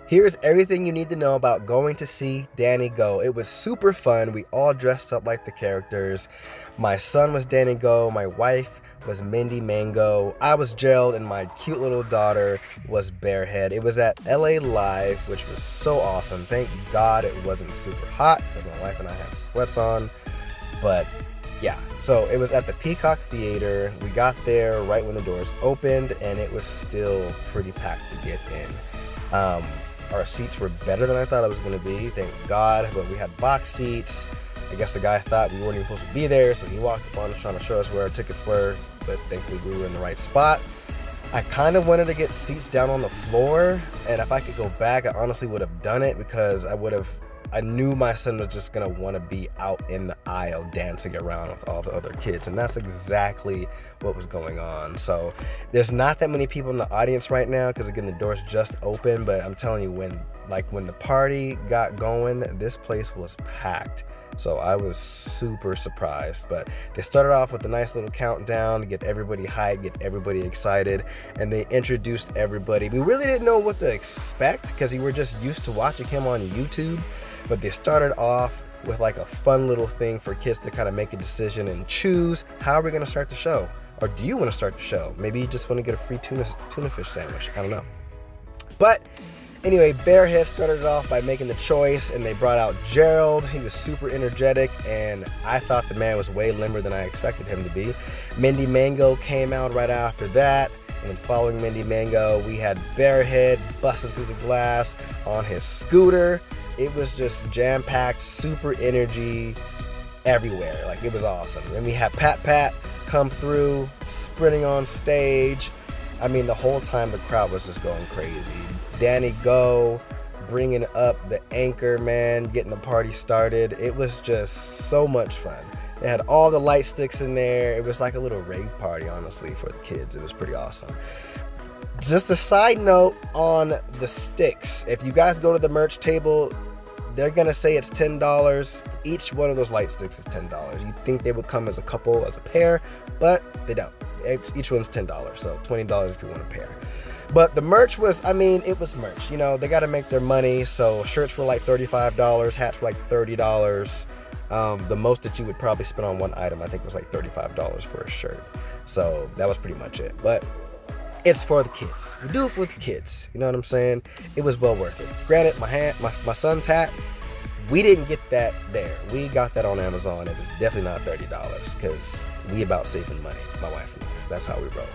Here's everything you need to know about going to see Danny Go. It was super fun. We all dressed up like the characters. My son was Danny Go. My wife was Mindy Mango. I was Gerald, and my cute little daughter was Bearhead. It was at LA Live, which was so awesome. Thank God it wasn't super hot because my wife and I had sweats on. But yeah, so it was at the Peacock Theater. We got there right when the doors opened, and it was still pretty packed to get in. Our seats were better than I thought it was going to be, thank God, but we had box seats. I guess the guy thought we weren't even supposed to be there, so he walked up on us trying to show us where our tickets were, but thankfully we were in the right spot. I kind of wanted to get seats down on the floor, and if I could go back, I honestly would have done it because I knew my son was just gonna want to be out in the aisle dancing around with all the other kids, and that's exactly what was going on. So there's not that many people in the audience right now because again the doors just open, but I'm telling you, when the party got going, this place was packed. So I was super surprised, but they started off with a nice little countdown to get everybody hyped, get everybody excited, and they introduced everybody. We really didn't know what to expect because we were just used to watching him on YouTube, but they started off with like a fun little thing for kids to kind of make a decision and choose how are we going to start the show, or do you want to start the show? Maybe you just want to get a free tuna fish sandwich. I don't know. But anyway, Bearhead started it off by making the choice, and they brought out Gerald. He was super energetic, and I thought the man was way limber than I expected him to be. Mindy Mango came out right after that, and then following Mindy Mango, we had Bearhead busting through the glass on his scooter. It was just jam-packed, super energy everywhere. Like, it was awesome. Then we had Pat Pat come through, sprinting on stage. I mean, the whole time the crowd was just going crazy. Danny Go bringing up the anchor man, getting the party started. It was just so much fun. They had all the light sticks in there. It was like a little rave party, honestly, for the kids. It was pretty awesome. Just a side note on the sticks. If you guys go to the merch table, they're going to say it's $10. Each one of those light sticks is $10. You'd think they would come as a couple, as a pair, but they don't. Each one's $10, so $20 if you want a pair. But the merch was, it was merch. You know, they got to make their money, so shirts were like $35, hats were like $30. The most that you would probably spend on one item, I think, was like $35 for a shirt. So that was pretty much it. But it's for the kids. We do it for the kids. You know what I'm saying? It was well worth it. Granted, my son's hat, we didn't get that there. We got that on Amazon. It was definitely not $30 because we about saving money, my wife and I. That's how we roll.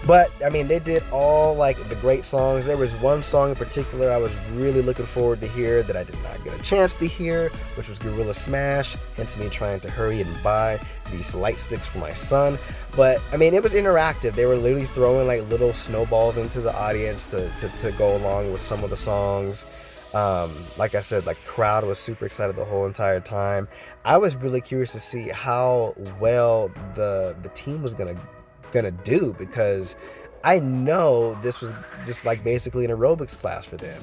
But they did all like the great songs. There was one song in particular I was really looking forward to hear that I did not get a chance to hear, which was Gorilla Smash, hence me trying to hurry and buy these light sticks for my son. But it was interactive. They were literally throwing like little snowballs into the audience to go along with some of the songs. Like I said, like crowd was super excited the whole entire time. I was really curious to see how well the team was gonna do, because I know this was just like basically an aerobics class for them,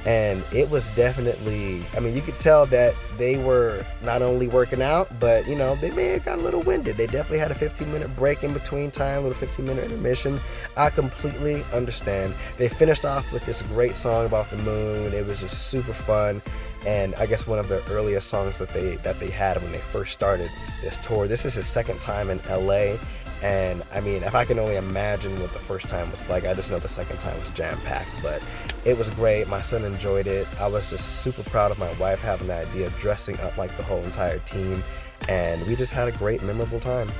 and it was definitely, you could tell that they were not only working out, but they may have got a little winded. They definitely had a 15-minute break in between time, a little 15-minute intermission. I completely understand. They finished off with this great song about the moon. It was just super fun, and I guess one of the earliest songs that they had when they first started this tour. This is his second time in LA. And if I can only imagine what the first time was like, I just know the second time was jam-packed. But it was great. My son enjoyed it. I was just super proud of my wife having the idea of dressing up like the whole entire team. And we just had a great, memorable time.